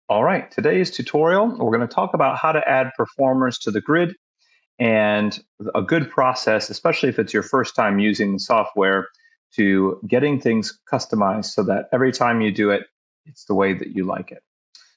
All right, today's tutorial, we're going to talk about how to add performers to the grid and a good process, especially if it's your first time using software, to getting things customized so that every time you do it, it's the way that you like it.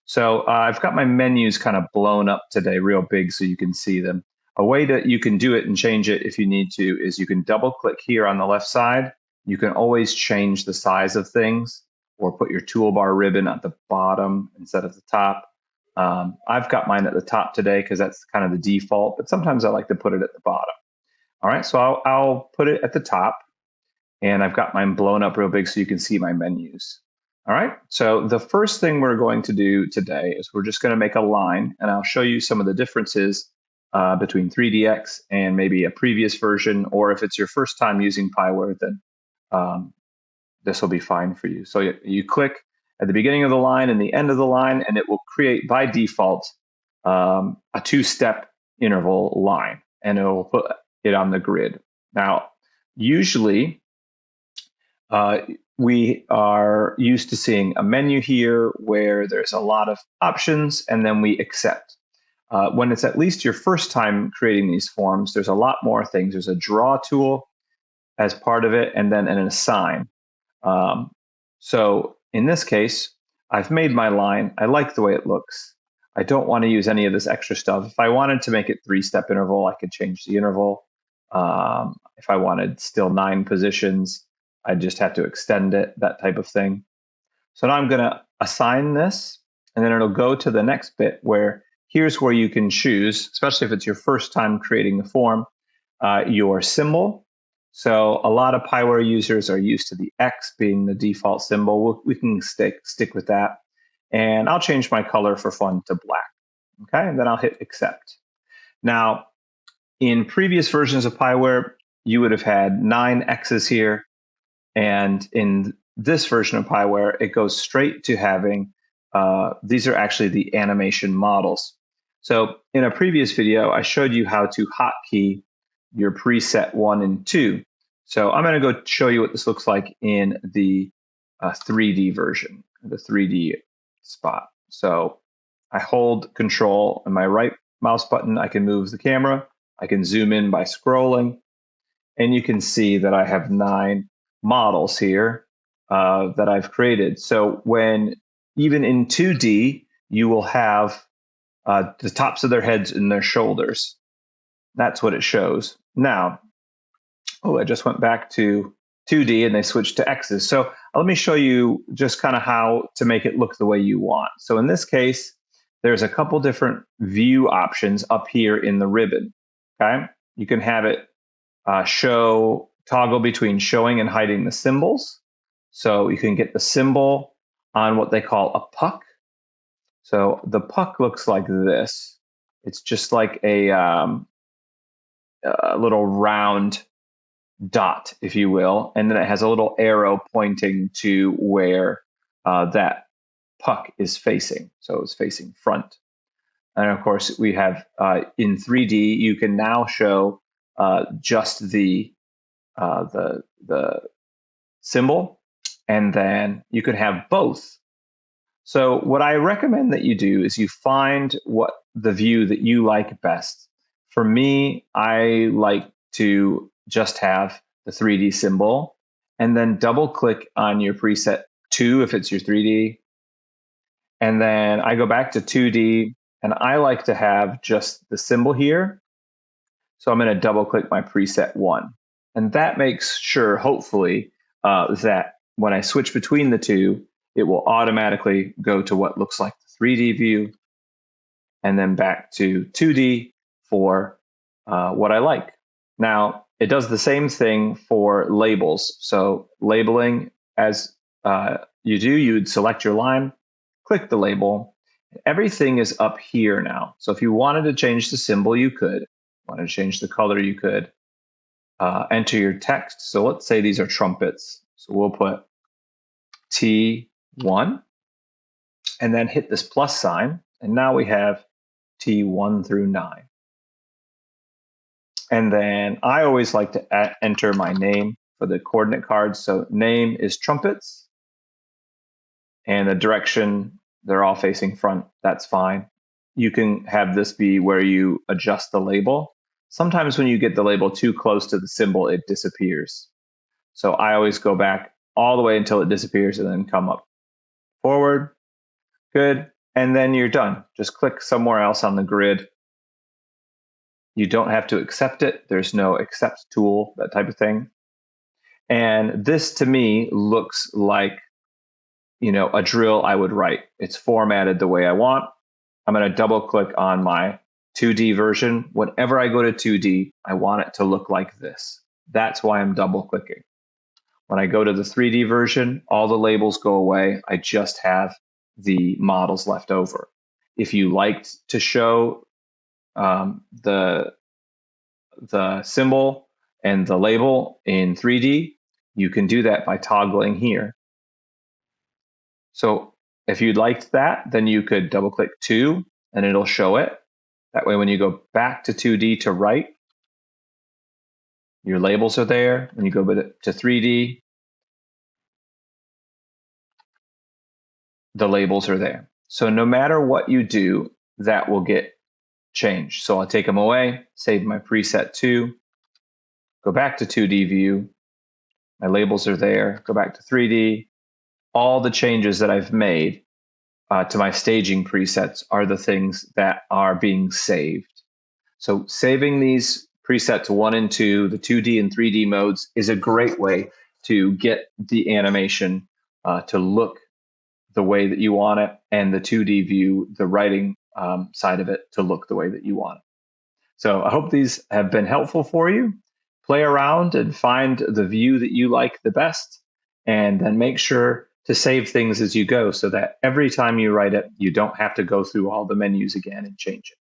So I've got my menus kind of blown up today real big so you can see them. A way that you can do it and change it if you need to is you can double click here on the left side. You can always change the size of things or put your toolbar ribbon at the bottom instead of the top. I've got mine at the top today because that's kind of the default, but sometimes I like to put it at the bottom. All right, so I'll put it at the top, and I've got mine blown up real big so you can see my menus. All right, so the first thing we're going to do today is we're just going to make a line, and I'll show you some of the differences between 3DX and maybe a previous version, or if it's your first time using Pyware, then this will be fine for you. So you click at the beginning of the line and the end of the line, and it will create by default a two-step interval line, and it will put it on the grid. Now, usually we are used to seeing a menu here where there's a lot of options, and then we accept. When it's at least your first time creating these forms, there's a lot more things. There's a draw tool as part of it, and then an assign. So in this case, I've made my line. I like the way it looks. I don't want to use any of this extra stuff. If I wanted to make it three-step interval, I could change the interval. If I wanted still 9 positions, I just have to extend it, that type of thing. So now I'm going to assign this, and then it'll go to the next bit where here's where you can choose, especially if it's your first time creating the form, your symbol. So a lot of Pyware users are used to the X being the default symbol. We can stick with that. And I'll change my color for fun to black. Okay, and then I'll hit accept. Now, in previous versions of Pyware, you would have had 9 X's here. And in this version of Pyware, it goes straight to having, these are actually the animation models. So in a previous video, I showed you how to hotkey your preset 1 and 2. So I'm going to go show you what this looks like in the 3D version, the 3D spot. So I hold Control and my right mouse button. I can move the camera. I can zoom in by scrolling. And you can see that I have 9 models here that I've created. So when even in 2D, you will have the tops of their heads and their shoulders. That's what it shows. Now, I just went back to 2D and they switched to X's. So let me show you just kind of how to make it look the way you want. So in this case, there's a couple different view options up here in the ribbon. Okay, you can have it toggle between showing and hiding the symbols. So you can get the symbol on what they call a puck. So the puck looks like this. It's just like a little round dot, if you will, and then it has a little arrow pointing to where that puck is facing. So it's facing front. And of course, we have in 3D, you can now show just the symbol, and then you can have both. So what I recommend that you do is you find what the view that you like best. For me, I like to just have the 3D symbol, and then double click on your preset 2 if it's your 3D. And then I go back to 2D, and I like to have just the symbol here. So I'm going to double click my preset 1. And that makes sure, hopefully, that when I switch between the two, it will automatically go to what looks like the 3D view, and then back to 2D for what I like. Now, it does the same thing for labels. So labeling, as you do, you would select your line, click the label. Everything is up here now. So if you wanted to change the symbol, you could. Wanted to change the color, you could. Enter your text. So let's say these are trumpets. So we'll put T1 and then hit this plus sign. And now we have T1 through 9. And then I always like to enter my name for the coordinate cards. So name is trumpets, and the direction, they're all facing front. That's fine. You can have this be where you adjust the label. Sometimes when you get the label too close to the symbol, it disappears. So I always go back all the way until it disappears and then come up forward. Good. And then you're done. Just click somewhere else on the grid. You don't have to accept it. There's no accept tool, that type of thing. And this to me looks like, a drill I would write. It's formatted the way I want. I'm going to double click on my 2D version. Whenever I go to 2D, I want it to look like this. That's why I'm double clicking. When I go to the 3D version, all the labels go away. I just have the models left over. If you liked to show the symbol and the label in 3D, you can do that by toggling here. So if you'd liked that, then you could double click 2 and it'll show it. That way, when you go back to 2D to write, your labels are there. When you go to 3D, the labels are there. So no matter what you do, that will get changed. So I'll take them away, save my preset 2, go back to 2D view, my labels are there, go back to 3D. All the changes that I've made to my staging presets are the things that are being saved. So saving these presets 1 and 2, the 2D and 3D modes, is a great way to get the animation to look the way that you want it, and the 2D view, the writing side of it, to look the way that you want it. So I hope these have been helpful for you. Play around and find the view that you like the best, and then make sure to save things as you go so that every time you write it, you don't have to go through all the menus again and change it.